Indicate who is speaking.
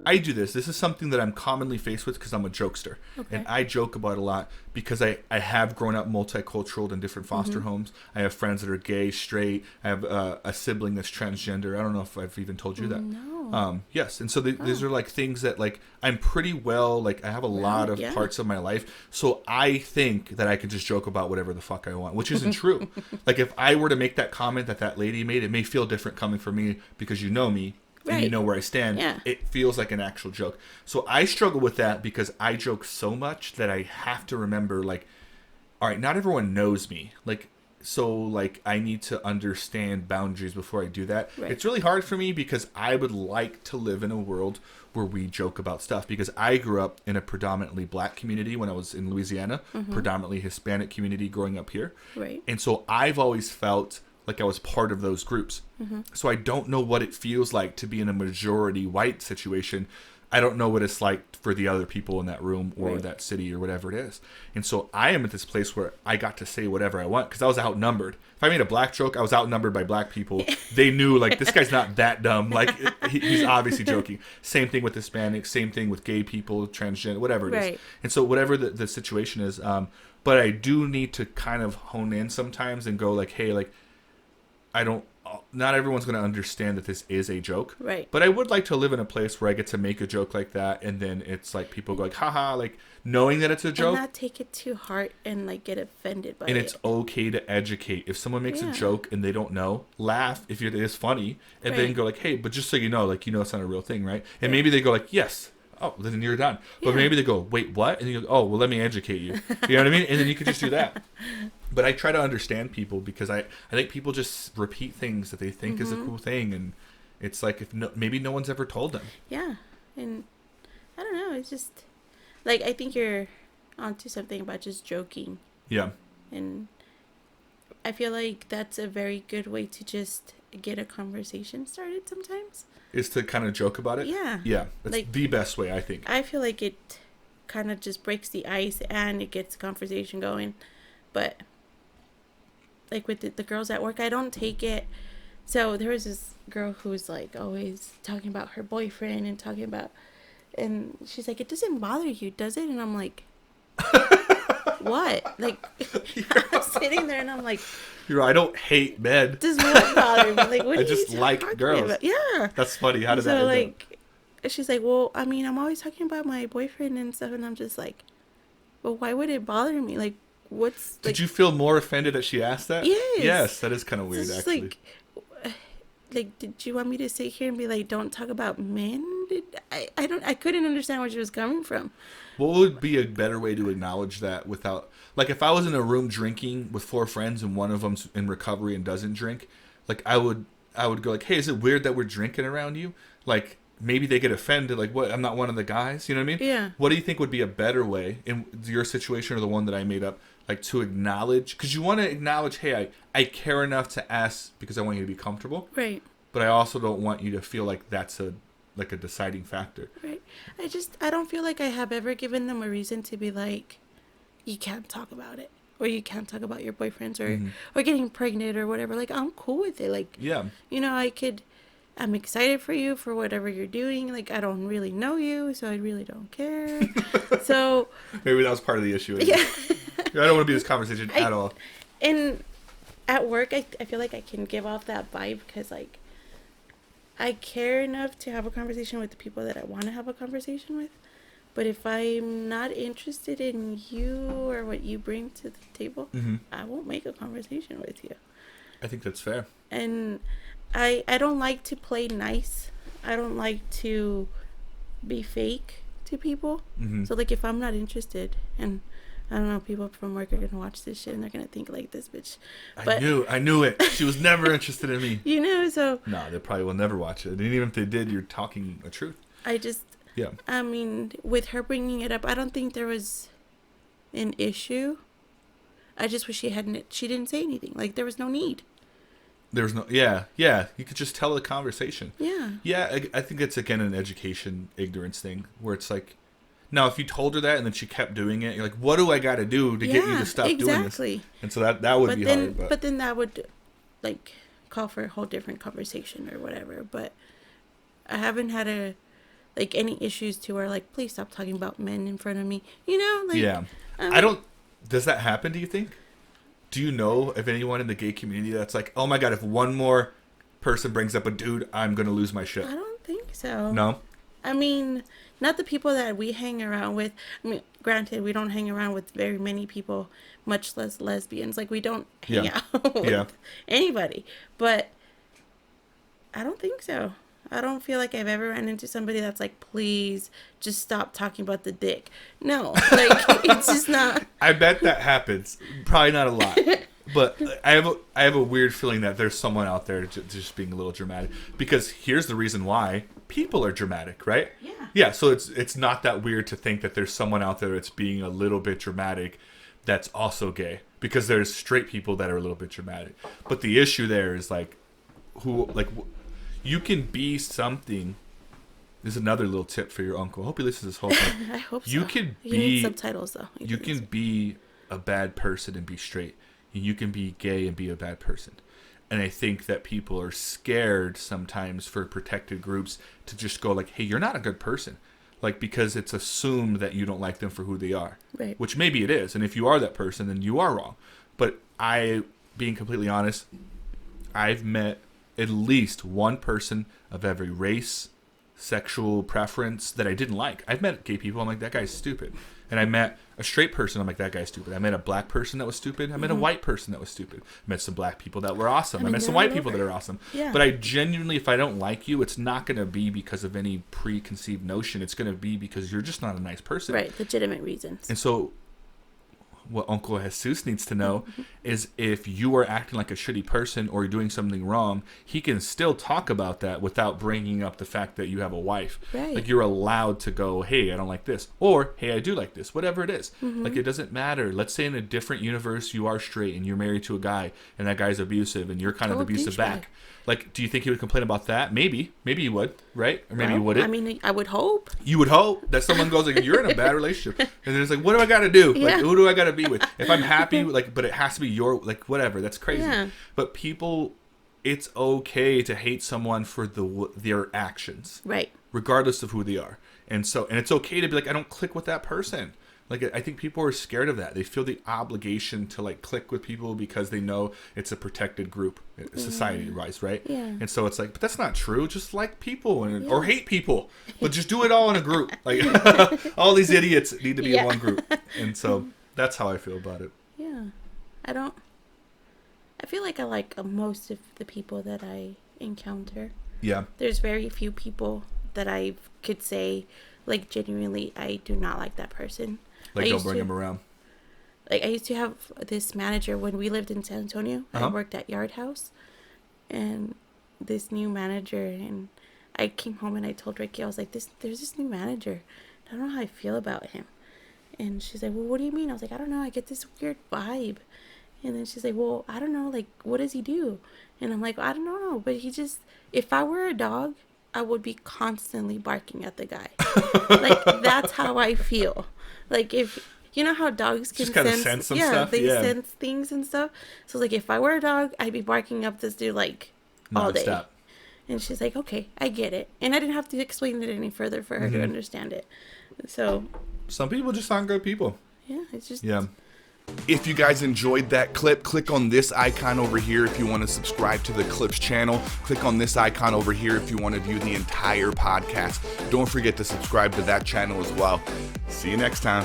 Speaker 1: I do this. This is something that I'm commonly faced with because I'm a jokester.
Speaker 2: Okay.
Speaker 1: And I joke about a lot because I have grown up multicultural in different foster homes. I have friends that are gay, straight. I have a sibling that's transgender. I don't know if I've even told you that.
Speaker 2: No.
Speaker 1: Yes. And so these are like things that like I'm pretty well, like I have a lot of parts of my life. So I think that I can just joke about whatever the fuck I want, which isn't true. Like if I were to make that comment that lady made, it may feel different coming from me because you know me. And you know where I stand.
Speaker 2: Yeah.
Speaker 1: It feels like an actual joke. So I struggle with that because I joke so much that I have to remember, like, all right, not everyone knows me. Like, so, like, I need to understand boundaries before I do that.
Speaker 2: Right.
Speaker 1: It's really hard for me because I would like to live in a world where we joke about stuff. Because I grew up in a predominantly black community when I was in Louisiana, predominantly Hispanic community growing up here.
Speaker 2: Right.
Speaker 1: And so I've always felt like I was part of those groups. So I don't know what it feels like to be in a majority white situation. I don't know what it's like for the other people in that room or that city or whatever it is. And so I am at this place where I got to say whatever I want because I was outnumbered. If I made a black joke, I was outnumbered by black people. They knew, like, this guy's not that dumb. Like, he's obviously joking. Same thing with Hispanics. Same thing with gay people, transgender, whatever it is. And so whatever the situation is. But I do need to kind of hone in sometimes and go like, hey, like, not everyone's going to understand that this is a joke.
Speaker 2: Right.
Speaker 1: But I would like to live in a place where I get to make a joke like that. And then it's like people go like, haha, like knowing that it's a joke.
Speaker 2: And not take it too hard and like get offended by it.
Speaker 1: And it's okay to educate. If someone makes a joke and they don't know, laugh if it is funny. And then go like, hey, but just so you know, like, you know, it's not a real thing, right? And maybe they go like, yes. Oh, then you're done. But maybe they go, wait, what? And you go, oh, well, let me educate you. You know what I mean? And then you could just do that. But I try to understand people because I think people just repeat things that they think is a cool thing. And it's like maybe no one's ever told them.
Speaker 2: Yeah. And I don't know. It's just like I think you're onto something about just joking.
Speaker 1: Yeah.
Speaker 2: And I feel like that's a very good way to just get a conversation started sometimes.
Speaker 1: Is to kind of joke about it?
Speaker 2: Yeah.
Speaker 1: Yeah. That's
Speaker 2: like,
Speaker 1: the best way, I think.
Speaker 2: I feel like it kind of just breaks the ice and it gets conversation going. But like with the girls at work, I don't take it. So there was this girl who was like always talking about her boyfriend and she's like, it doesn't bother you, does it? And I'm like, what? Like, I'm sitting there and I'm like,
Speaker 1: I don't hate men.
Speaker 2: Does what bother me? Like, what
Speaker 1: I just like girls.
Speaker 2: About? Yeah.
Speaker 1: That's funny. How did that end
Speaker 2: like, she's like, well, I mean, I'm always talking about my boyfriend and stuff, and I'm just like, well, why would it bother me? Like, what's...
Speaker 1: Did you feel more offended that she asked that?
Speaker 2: Yes.
Speaker 1: Yes, that is kind of weird, actually.
Speaker 2: Like, did you want me to sit here and be like, don't talk about men? I couldn't understand where she was coming from.
Speaker 1: What would be a better way to acknowledge that without... Like, if I was in a room drinking with 4 friends and one of them's in recovery and doesn't drink, like, I would go like, hey, is it weird that we're drinking around you? Like, maybe they get offended, like, what, I'm not one of the guys? You know what I mean?
Speaker 2: Yeah.
Speaker 1: What do you think would be a better way in your situation or the one that I made up, like, to acknowledge? Because you want to acknowledge, hey, I care enough to ask because I want you to be comfortable.
Speaker 2: Right.
Speaker 1: But I also don't want you to feel like that's a deciding factor.
Speaker 2: Right. I don't feel like I have ever given them a reason to be like, you can't talk about it, or you can't talk about your boyfriends, or getting pregnant or whatever. Like, I'm cool with it. Like,
Speaker 1: yeah,
Speaker 2: you know, I'm excited for you for whatever you're doing. Like, I don't really know you, so I really don't care. So
Speaker 1: maybe that was part of the issue.
Speaker 2: Yeah.
Speaker 1: I don't want to be this conversation at all.
Speaker 2: And at work, I feel like I can give off that vibe because, like, I care enough to have a conversation with the people that I want to have a conversation with. But if I'm not interested in you or what you bring to the table, I won't make a conversation with you.
Speaker 1: I think that's fair.
Speaker 2: And I don't like to play nice. I don't like to be fake to people. So, like, if I'm not interested, and I don't know, people from work are going to watch this shit and they're going to think like this bitch. But
Speaker 1: I knew it. She was never interested in me.
Speaker 2: You know, so...
Speaker 1: No, they probably will never watch it. And even if they did, you're talking the truth.
Speaker 2: Yeah. I mean, with her bringing it up, I don't think there was an issue. I just wish she didn't say anything. Like, there was no need.
Speaker 1: There was no... Yeah. You could just tell the conversation.
Speaker 2: Yeah.
Speaker 1: Yeah, I think it's, again, an education ignorance thing where it's like... Now, if you told her that and then she kept doing it, you're like, what do I got to do to get you to stop doing this?
Speaker 2: Exactly.
Speaker 1: And so that would be hard.
Speaker 2: But then that would, like, call for a whole different conversation or whatever. But I haven't had any issues to where like, please stop talking about men in front of me. You know, like
Speaker 1: yeah. I don't. Does that happen? Do you think? Do you know of anyone in the gay community that's like, oh my god, if one more person brings up a dude, I'm gonna lose my shit?
Speaker 2: I don't think so.
Speaker 1: No.
Speaker 2: I mean, not the people that we hang around with. I mean, granted, we don't hang around with very many people, much less lesbians. Like, we don't hang out with anybody. But I don't think so. I don't feel like I've ever run into somebody that's like, please just stop talking about the dick. No, like, it's just not.
Speaker 1: I bet that happens. Probably not a lot. But I have a weird feeling that there's someone out there just being a little dramatic. Because here's the reason why. People are dramatic, right?
Speaker 2: Yeah.
Speaker 1: Yeah, so it's not that weird to think that there's someone out there that's being a little bit dramatic that's also gay. Because there's straight people that are a little bit dramatic. But the issue there is like, you can be something. This is another little tip for your uncle. I hope he listens to this whole thing.
Speaker 2: I hope so.
Speaker 1: You can
Speaker 2: You
Speaker 1: be
Speaker 2: need subtitles though.
Speaker 1: You can be a bad person and be straight. And you can be gay and be a bad person. And I think that people are scared sometimes for protected groups to just go like, hey, you're not a good person. Like, because it's assumed that you don't like them for who they are.
Speaker 2: Right.
Speaker 1: Which maybe it is. And if you are that person, then you are wrong. But being completely honest, I've met at least one person of every race, sexual preference that I didn't like. I've met gay people. I'm like, that guy's stupid. And I met a straight person. I'm like, that guy's stupid. I met a black person that was stupid. I met a white person that was stupid. I met some black people that were awesome. I met some white people that are awesome.
Speaker 2: Yeah.
Speaker 1: But I genuinely, if I don't like you, it's not going to be because of any preconceived notion. It's going to be because you're just not a nice person.
Speaker 2: Right. Legitimate reasons.
Speaker 1: And so what Uncle Jesus needs to know is if you are acting like a shitty person or you're doing something wrong, he can still talk about that without bringing up the fact that you have a wife.
Speaker 2: Right.
Speaker 1: Like, you're allowed to go, hey, I don't like this. Or, hey, I do like this. Whatever it is. Like, it doesn't matter. Let's say in a different universe you are straight and you're married to a guy and that guy's abusive and you're kind of abusive back. Like, do you think he would complain about that? Maybe. Maybe he would, right? Or maybe he wouldn't.
Speaker 2: I mean, I would hope.
Speaker 1: You would hope that someone goes like, you're in a bad relationship. And then it's like, what do I got to do?
Speaker 2: Yeah.
Speaker 1: Like, who do I got to be with? If I'm happy, like, but it has to be your, like, whatever. That's crazy.
Speaker 2: Yeah.
Speaker 1: But people, it's okay to hate someone for their actions.
Speaker 2: Right.
Speaker 1: Regardless of who they are. And it's okay to be like, I don't click with that person. Like, I think people are scared of that. They feel the obligation to, like, click with people because they know it's a protected group, society-wise, right?
Speaker 2: Yeah.
Speaker 1: And so it's like, but that's not true. Just like people or hate people. But just do it all in a group. Like, all these idiots need to be in one group. And so that's how I feel about it.
Speaker 2: Yeah. I feel like I like most of the people that I encounter.
Speaker 1: Yeah.
Speaker 2: There's very few people that I could say, like, genuinely, I do not like that person.
Speaker 1: Like, don't bring them around.
Speaker 2: Like, I used to have this manager when we lived in San Antonio. I worked at Yard House. And this new manager, and I came home and I told Ricky, I was like, there's this new manager. I don't know how I feel about him. And she's like, well, what do you mean? I was like, I don't know. I get this weird vibe. And then she's like, well, I don't know. Like, what does he do? And I'm like, I don't know. But he just, if I were a dog, I would be constantly barking at the guy. Like, that's how I feel. Like, if, you know how dogs can
Speaker 1: just kind of sense some stuff?
Speaker 2: They sense things and stuff. So, like, if I were a dog, I'd be barking up this dude, like, all day.
Speaker 1: Non-stop.
Speaker 2: And she's like, okay, I get it. And I didn't have to explain it any further for her to understand it. So.
Speaker 1: Some people just aren't good people.
Speaker 2: Yeah, it's just.
Speaker 1: Yeah.
Speaker 3: If you guys enjoyed that clip, click on this icon over here if you want to subscribe to the Clips channel. Click on this icon over here if you want to view the entire podcast. Don't forget to subscribe to that channel as well. See you next time.